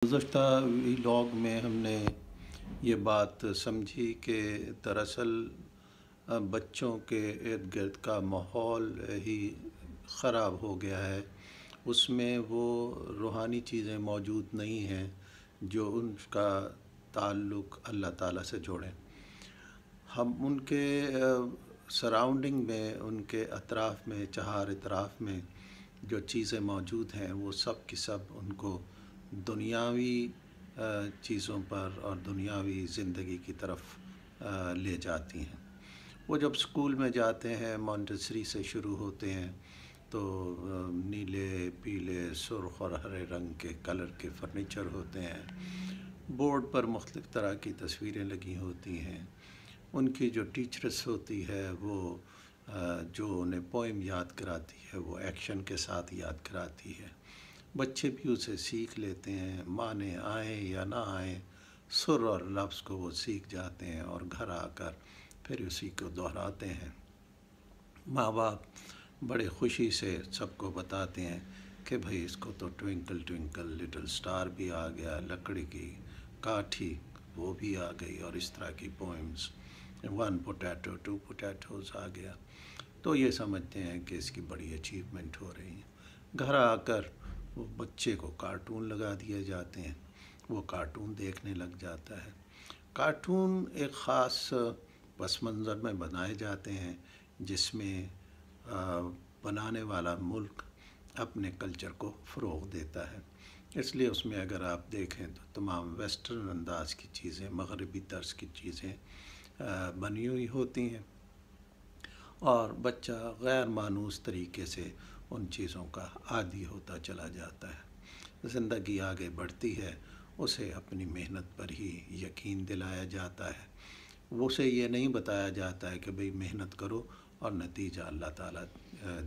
گزشتہ ویلاگ میں ہم نے یہ بات سمجھی کہ دراصل بچوں کے ارد گرد کا ماحول ہی خراب ہو گیا ہے۔ اس میں وہ روحانی چیزیں موجود نہیں ہیں جو ان کا تعلق اللہ تعالیٰ سے جوڑیں۔ ہم ان کے سراؤنڈنگ میں، ان کے اطراف میں، چہار اطراف میں جو چیزیں موجود ہیں وہ سب کی سب ان کو دنیاوی چیزوں پر اور دنیاوی زندگی کی طرف لے جاتی ہیں۔ وہ جب اسکول میں جاتے ہیں، مونٹیسری سے شروع ہوتے ہیں، تو نیلے، پیلے، سرخ اور ہرے رنگ کے کلر کے فرنیچر ہوتے ہیں۔ بورڈ پر مختلف طرح کی تصویریں لگی ہوتی ہیں۔ ان کی جو ٹیچرس ہوتی ہے وہ جو انہیں پوئم یاد کراتی ہے وہ ایکشن کے ساتھ یاد کراتی ہے۔ بچے بھی اسے سیکھ لیتے ہیں، معنی آئیں یا نہ آئیں، سر اور لفظ کو وہ سیکھ جاتے ہیں اور گھر آ کر پھر اسی کو دہراتے ہیں۔ ماں باپ بڑے خوشی سے سب کو بتاتے ہیں کہ بھئی اس کو تو ٹوئنکل ٹوئنکل لٹل سٹار بھی آ گیا، لکڑی کی کاٹھی وہ بھی آ گئی، اور اس طرح کی پوئمز، 1 potato 2 potatoes آ گیا۔ تو یہ سمجھتے ہیں کہ اس کی بڑی اچیومنٹ ہو رہی ہے۔ گھر آ کر وہ بچے کو کارٹون لگا دیے جاتے ہیں، وہ کارٹون دیکھنے لگ جاتا ہے۔ کارٹون ایک خاص پس منظر میں بنائے جاتے ہیں جس میں بنانے والا ملک اپنے کلچر کو فروغ دیتا ہے۔ اس لیے اس میں اگر آپ دیکھیں تو تمام ویسٹرن انداز کی چیزیں، مغربی طرز کی چیزیں بنی ہوئی ہوتی ہیں، اور بچہ غیر مانوس طریقے سے ان چیزوں کا عادی ہوتا چلا جاتا ہے۔ زندگی آگے بڑھتی ہے، اسے اپنی محنت پر ہی یقین دلایا جاتا ہے۔ اسے یہ نہیں بتایا جاتا ہے کہ بھئی محنت کرو اور نتیجہ اللہ تعالیٰ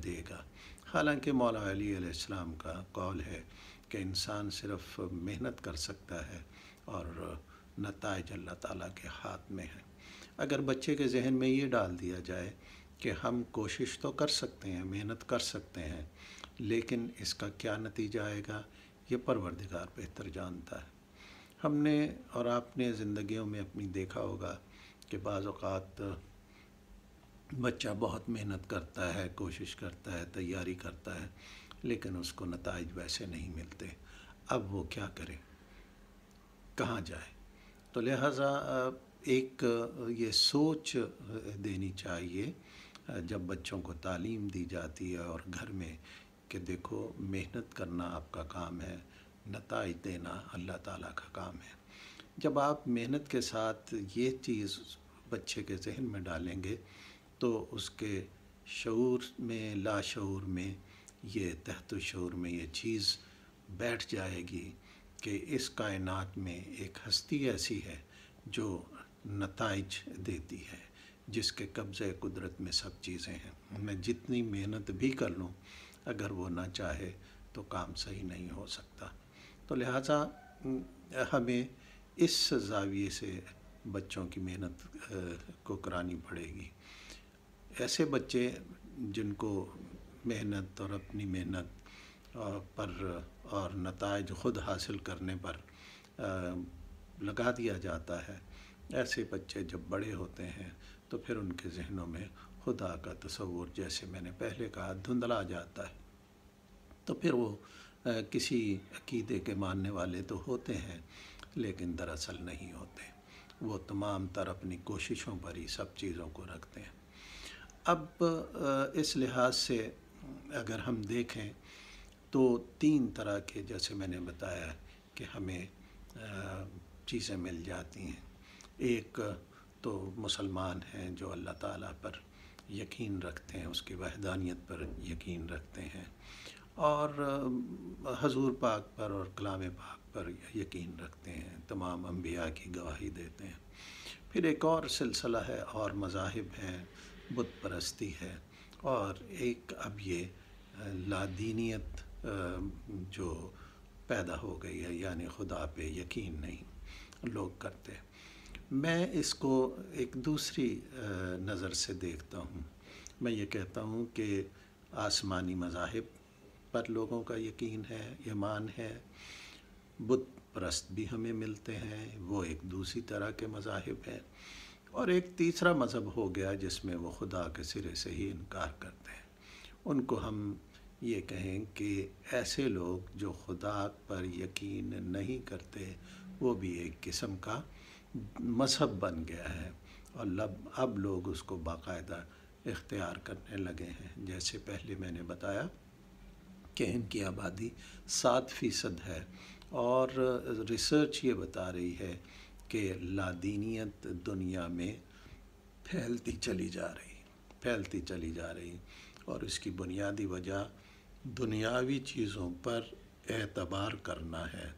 دے گا۔ حالانکہ مولا علی علیہ السلام کا قول ہے کہ انسان صرف محنت کر سکتا ہے اور نتائج اللہ تعالیٰ کے ہاتھ میں ہے۔ اگر بچے کے ذہن میں یہ ڈال دیا جائے کہ ہم کوشش تو کر سکتے ہیں، محنت کر سکتے ہیں، لیکن اس کا کیا نتیجہ آئے گا یہ پروردگار بہتر جانتا ہے۔ ہم نے اور آپ نے زندگیوں میں اپنی دیکھا ہوگا کہ بعض اوقات بچہ بہت محنت کرتا ہے، کوشش کرتا ہے، تیاری کرتا ہے، لیکن اس کو نتائج ویسے نہیں ملتے۔ اب وہ کیا کرے، کہاں جائے؟ تو لہٰذا ایک یہ سوچ دینی چاہیے جب بچوں کو تعلیم دی جاتی ہے اور گھر میں، کہ دیکھو محنت کرنا آپ کا کام ہے، نتائج دینا اللہ تعالیٰ کا کام ہے۔ جب آپ محنت کے ساتھ یہ چیز بچے کے ذہن میں ڈالیں گے تو اس کے شعور میں، لاشعور میں، یہ تحت شعور میں یہ چیز بیٹھ جائے گی کہ اس کائنات میں ایک ہستی ایسی ہے جو نتائج دیتی ہے، جس کے قبضے قدرت میں سب چیزیں ہیں۔ میں جتنی محنت بھی کر لوں، اگر وہ نہ چاہے تو کام صحیح نہیں ہو سکتا۔ تو لہٰذا ہمیں اس زاویے سے بچوں کی محنت کو کرانی پڑے گی۔ ایسے بچے جن کو محنت اور اپنی محنت پر اور نتائج خود حاصل کرنے پر لگا دیا جاتا ہے، ایسے بچے جب بڑے ہوتے ہیں تو پھر ان کے ذہنوں میں خدا کا تصور، جیسے میں نے پہلے کہا، دھندلا جاتا ہے۔ تو پھر وہ کسی عقیدے کے ماننے والے تو ہوتے ہیں لیکن دراصل نہیں ہوتے، وہ تمام تر اپنی کوششوں پر ہی سب چیزوں کو رکھتے ہیں۔ اب اس لحاظ سے اگر ہم دیکھیں تو 3 طرح کے، جیسے میں نے بتایا کہ ہمیں چیزیں مل جاتی ہیں۔ ایک تو مسلمان ہیں جو اللہ تعالیٰ پر یقین رکھتے ہیں، اس کی وحدانیت پر یقین رکھتے ہیں، اور حضور پاک پر اور کلام پاک پر یقین رکھتے ہیں، تمام انبیاء کی گواہی دیتے ہیں۔ پھر ایک اور سلسلہ ہے اور مذاہب ہیں، بت پرستی ہے، اور ایک اب یہ لادینیت جو پیدا ہو گئی ہے، یعنی خدا پہ یقین نہیں لوگ کرتے۔ میں اس کو ایک دوسری نظر سے دیکھتا ہوں۔ میں یہ کہتا ہوں کہ آسمانی مذاہب پر لوگوں کا یقین ہے، ایمان ہے، بت پرست بھی ہمیں ملتے ہیں، وہ ایک دوسری طرح کے مذاہب ہیں، اور ایک تیسرا مذہب ہو گیا جس میں وہ خدا کے سرے سے ہی انکار کرتے ہیں۔ ان کو ہم یہ کہیں کہ ایسے لوگ جو خدا پر یقین نہیں کرتے، وہ بھی ایک قسم کا مذہب بن گیا ہے، اور اب لوگ اس کو باقاعدہ اختیار کرنے لگے ہیں۔ جیسے پہلے میں نے بتایا کہ ان کی آبادی 7% ہے، اور ریسرچ یہ بتا رہی ہے کہ لادینیت دنیا میں پھیلتی چلی جا رہی، اور اس کی بنیادی وجہ دنیاوی چیزوں پر اعتبار کرنا ہے،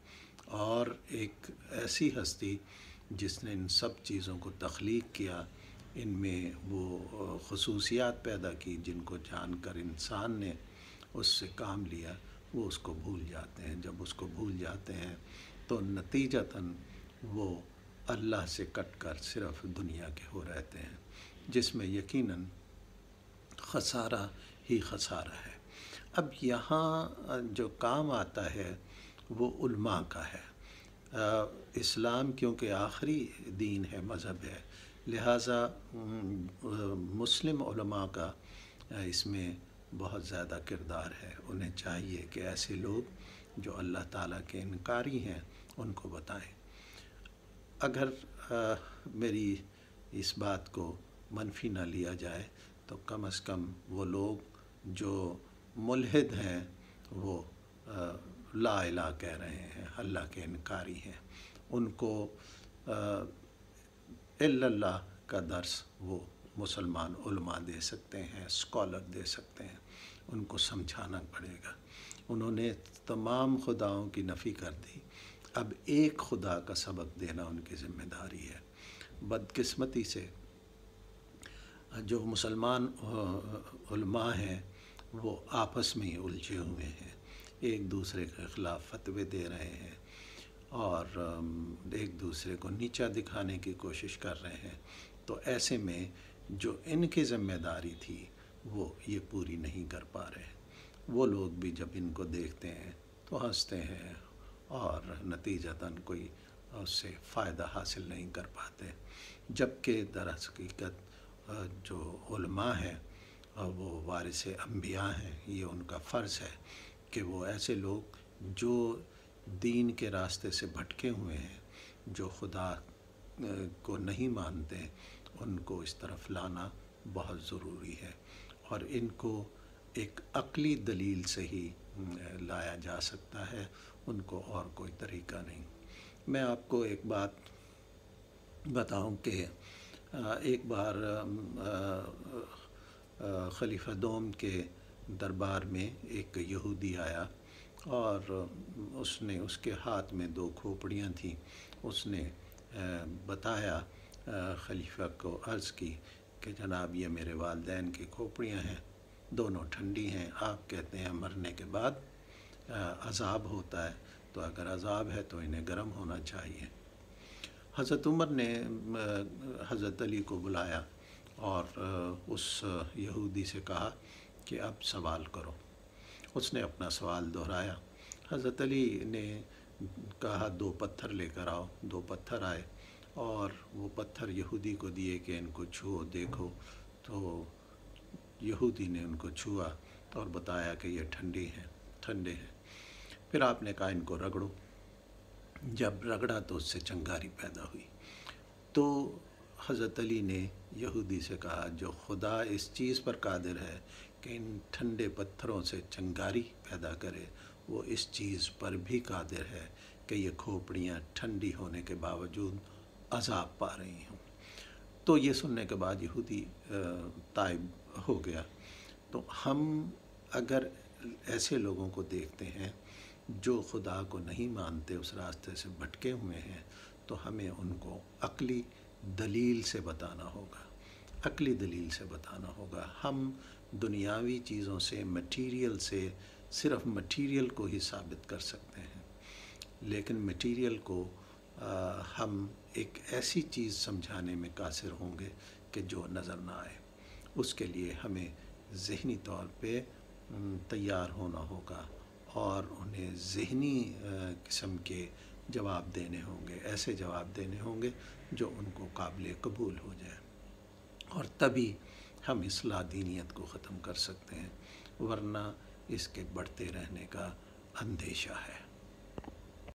اور ایک ایسی ہستی جس نے ان سب چیزوں کو تخلیق کیا، ان میں وہ خصوصیات پیدا کی جن کو جان کر انسان نے اس سے کام لیا، وہ اس کو بھول جاتے ہیں۔ جب اس کو بھول جاتے ہیں تو نتیجتاً وہ اللہ سے کٹ کر صرف دنیا کے ہو رہتے ہیں، جس میں یقیناً خسارہ ہی خسارہ ہے۔ اب یہاں جو کام آتا ہے وہ علماء کا ہے۔ اسلام کیونکہ آخری دین ہے، مذہب ہے، لہٰذا مسلم علماء کا اس میں بہت زیادہ کردار ہے۔ انہیں چاہیے کہ ایسے لوگ جو اللہ تعالیٰ کے انکاری ہیں ان کو بتائیں۔ اگر میری اس بات کو منفی نہ لیا جائے تو کم از کم وہ لوگ جو ملحد ہیں، وہ لا الہ کہہ رہے ہیں، اللہ کے انکاری ہیں، ان کو الا اللہ کا درس وہ مسلمان علماء دے سکتے ہیں، اسکالر دے سکتے ہیں، ان کو سمجھانا پڑے گا۔ انہوں نے تمام خداؤں کی نفی کر دی، اب ایک خدا کا سبق دینا ان کی ذمہ داری ہے۔ بدقسمتی سے جو مسلمان علماء ہیں وہ آپس میں ہی الجھے ہوئے ہیں، ایک دوسرے کے خلاف فتوے دے رہے ہیں، اور ایک دوسرے کو نیچا دکھانے کی کوشش کر رہے ہیں۔ تو ایسے میں جو ان کی ذمہ داری تھی وہ یہ پوری نہیں کر پا رہے۔ وہ لوگ بھی جب ان کو دیکھتے ہیں تو ہنستے ہیں، اور نتیجتاً کوئی اس سے فائدہ حاصل نہیں کر پاتے، جبکہ در حقیقت جو علماء ہیں وہ وارث انبیاء ہیں۔ یہ ان کا فرض ہے کہ وہ ایسے لوگ جو دین کے راستے سے بھٹکے ہوئے ہیں، جو خدا کو نہیں مانتے، ان کو اس طرف لانا بہت ضروری ہے، اور ان کو ایک عقلی دلیل سے ہی لایا جا سکتا ہے، ان کو اور کوئی طریقہ نہیں۔ میں آپ کو ایک بات بتاؤں کہ ایک بار خلیفہ دوم کے دربار میں ایک یہودی آیا، اور اس کے ہاتھ میں 2 کھوپڑیاں تھیں۔ اس نے بتایا، خلیفہ کو عرض کی کہ جناب یہ میرے والدین کی کھوپڑیاں ہیں، دونوں ٹھنڈی ہیں، آپ کہتے ہیں مرنے کے بعد عذاب ہوتا ہے، تو اگر عذاب ہے تو انہیں گرم ہونا چاہیے۔ حضرت عمر نے حضرت علی کو بلایا اور اس یہودی سے کہا کہ اب سوال کرو۔ اس نے اپنا سوال دہرایا۔ حضرت علی نے کہا 2 پتھر لے کر آؤ۔ 2 پتھر آئے، اور وہ پتھر یہودی کو دیے کہ ان کو چھو دیکھو۔ تو یہودی نے ان کو چھوا اور بتایا کہ یہ ٹھنڈے ہیں۔ پھر آپ نے کہا ان کو رگڑو۔ جب رگڑا تو اس سے چنگاری پیدا ہوئی۔ تو حضرت علی نے یہودی سے کہا جو خدا اس چیز پر قادر ہے کہ ان ٹھنڈے پتھروں سے چنگاری پیدا کرے، وہ اس چیز پر بھی قادر ہے کہ یہ کھوپڑیاں ٹھنڈی ہونے کے باوجود عذاب پا رہی ہوں۔ تو یہ سننے کے بعد یہودی تائب ہو گیا۔ تو ہم اگر ایسے لوگوں کو دیکھتے ہیں جو خدا کو نہیں مانتے، اس راستے سے بھٹکے ہوئے ہیں، تو ہمیں ان کو عقلی دلیل سے بتانا ہوگا۔ ہم دنیاوی چیزوں سے، مٹیریل سے، صرف مٹیریل کو ہی ثابت کر سکتے ہیں، لیکن مٹیریل کو ہم ایک ایسی چیز سمجھانے میں قاصر ہوں گے کہ جو نظر نہ آئے۔ اس کے لیے ہمیں ذہنی طور پہ تیار ہونا ہوگا، اور انہیں ذہنی قسم کے جواب دینے ہوں گے، ایسے جواب دینے ہوں گے جو ان کو قابل قبول ہو جائے، اور تبھی ہم اس لادینیت کو ختم کر سکتے ہیں، ورنہ اس کے بڑھتے رہنے کا اندیشہ ہے۔